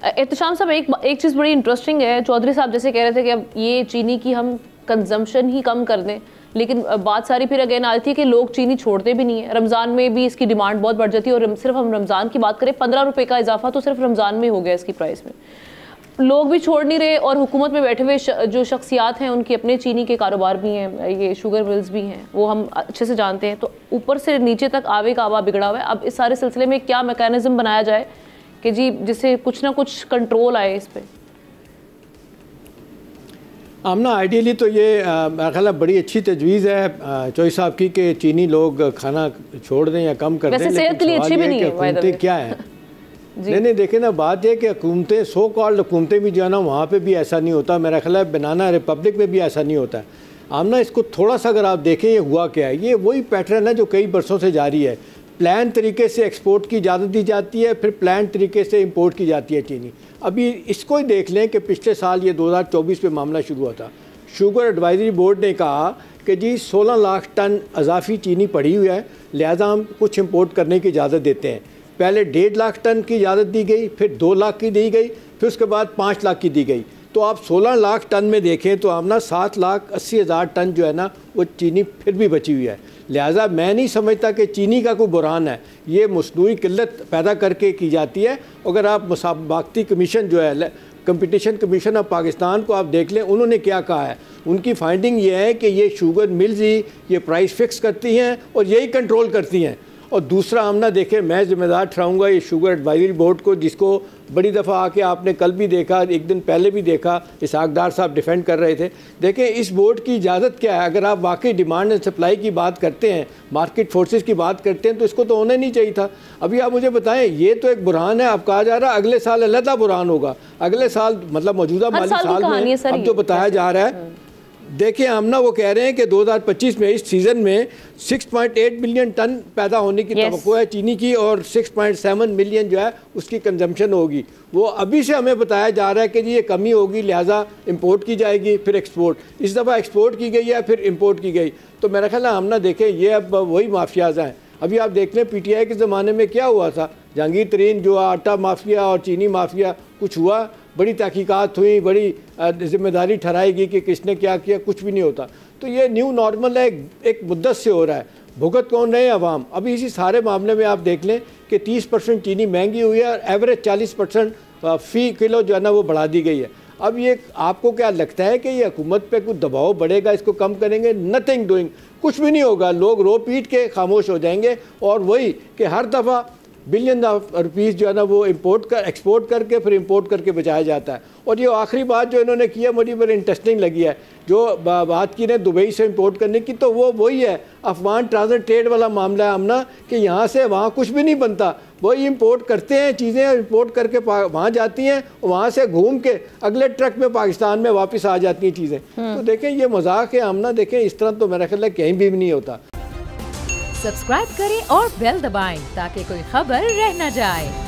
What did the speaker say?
एहतशाम साहब, एक चीज़ बड़ी इंटरेस्टिंग है। चौधरी साहब जैसे कह रहे थे कि अब ये चीनी की हम कंजम्पशन ही कम कर दें, लेकिन बात सारी फिर अगेन आती है कि लोग चीनी छोड़ते भी नहीं है। रमज़ान में भी इसकी डिमांड बहुत बढ़ जाती है, और सिर्फ हम रमज़ान की बात करें, 15 रुपये का इजाफा तो सिर्फ रमज़ान में हो गया इसकी प्राइस में। लोग भी छोड़ नहीं रहे, और हुकूमत में बैठे हुए जो शख्सियात हैं उनके अपने चीनी के कारोबार भी हैं, ये शुगर मिल्स भी हैं, वो हम अच्छे से जानते हैं। तो ऊपर से नीचे तक आवे का आवा बिगड़ा हुआ है। अब इस सारे सिलसिले में क्या मैकेनिज्म बनाया जाए कि जी जिससे कुछ ना कुछ कंट्रोल आए इस पर? आमना आइडियली तो ये मेरा ख्याल है बड़ी अच्छी तजवीज़ है चौधरी साहब की कि चीनी लोग खाना छोड़ दें या कम कर दें, लेकिन सेहत के लिए अच्छी भी नहीं है। हुकूमतें क्या है नहीं देखे ना, बात है कि हुकूमतें, सो कॉल्ड हुकूमतें भी जो है ना, वहाँ पे भी ऐसा नहीं होता। मेरा ख्याल है बनाना रिपब्लिक में भी ऐसा नहीं होता है। आमना इसको थोड़ा सा अगर आप देखें ये हुआ क्या है, ये वही पैटर्न है जो कई बरसों से जारी है। प्लान तरीके से एक्सपोर्ट की इजाज़त दी जाती है, फिर प्लान तरीके से इंपोर्ट की जाती है चीनी। अभी इसको ही देख लें कि पिछले साल ये 2024 में मामला शुरू हुआ था। शुगर एडवाइजरी बोर्ड ने कहा कि जी 16 लाख टन अजाफी चीनी पड़ी हुई है, लिहाजा हम कुछ इंपोर्ट करने की इजाज़त देते हैं। पहले 1.5 लाख टन की इजाज़त दी गई, फिर 2 लाख की दी गई, फिर उसके बाद 5 लाख की दी गई। तो आप 16 लाख टन में देखें तो आप ना 7,80,000 टन जो है ना वो चीनी फिर भी बची हुई है। लिहाजा मैं नहीं समझता कि चीनी का कोई बुरान है, ये मसनूई किल्लत पैदा करके की जाती है। अगर आप मुसाबाकती कमीशन जो है, कंपटीशन कमीशन ऑफ पाकिस्तान को आप देख लें, उन्होंने क्या कहा है, उनकी फाइंडिंग ये है कि ये शुगर मिल्स ही ये प्राइस फिक्स करती हैं और यही कंट्रोल करती हैं। और दूसरा हम ना देखें, मैं ज़िम्मेदार ठहराऊँगा ये शुगर एडवाइजरी बोर्ड को, जिसको बड़ी दफ़ा आके आपने कल भी देखा, एक दिन पहले भी देखा, इसहाक डार साहब डिफेंड कर रहे थे। देखें इस बोर्ड की इजाज़त क्या है। अगर आप वाकई डिमांड एंड सप्लाई की बात करते हैं, मार्केट फोर्सेस की बात करते हैं, तो इसको तो होना नहीं चाहिए था। अभी आप मुझे बताएं, ये तो एक बुरहान है। अब कहा जा रहा है अगले साल अलग बुरहान होगा, अगले साल मतलब मौजूदा माली साल में अब जो बताया जा रहा है। देखिए हम ना वो कह रहे हैं कि 2025 में इस सीज़न में 6.8 मिलियन टन पैदा होने की तवक्को है चीनी की, और 6.7 मिलियन जो है उसकी कंजम्पशन होगी। वो अभी से हमें बताया जा रहा है कि जी ये कमी होगी, लिहाजा इंपोर्ट की जाएगी, फिर एक्सपोर्ट। इस दफ़ा एक्सपोर्ट की गई है, फिर इंपोर्ट की गई। तो मेरा ख्याल है हम ना देखें ये अब वही माफियाज हैं। अभी आप देख लें PTI के ज़माने में क्या हुआ था, जहांगीर तरीन जो आटा माफिया और चीनी माफिया कुछ हुआ, बड़ी तहकीकात हुई, बड़ी जिम्मेदारी ठहराएगी कि किसने क्या किया, कुछ भी नहीं होता। तो ये न्यू नॉर्मल है, एक मुद्दत से हो रहा है। भुगत कौन रहे? अवाम। अभी इसी सारे मामले में आप देख लें कि 30% चीनी महंगी हुई है और एवरेज 40% फ़ी किलो जो है ना वो बढ़ा दी गई है। अब ये आपको क्या लगता है कि ये हुकूमत पे कुछ दबाव बढ़ेगा, इसको कम करेंगे? नथिंग डूइंग, कुछ भी नहीं होगा। लोग रो पीट के खामोश हो जाएंगे, और वही कि हर दफ़ा बिलियन ऑफ रुपीज़ जो है ना वो एक्सपोर्ट करके फिर इंपोर्ट करके बचाया जाता है। और ये आखिरी बात जो इन्होंने की है मुझे बड़ी इंटरेस्टिंग लगी है, जो बात की ने दुबई से इंपोर्ट करने की, तो वो वही है अफगान ट्रांजिट ट्रेड वाला मामला है हमना, कि यहाँ से वहाँ कुछ भी नहीं बनता, वही इंपोर्ट करते हैं चीज़ें, इंपोर्ट करके वहाँ जाती हैं, वहाँ से घूम के अगले ट्रक में पाकिस्तान में वापस आ जाती हैं चीज़ें। तो देखें ये मजाक है हमना, देखें इस तरह तो मेरा ख्याल है कहीं भी नहीं होता। सब्सक्राइब करें और बेल दबाएं ताकि कोई खबर रह न जाए।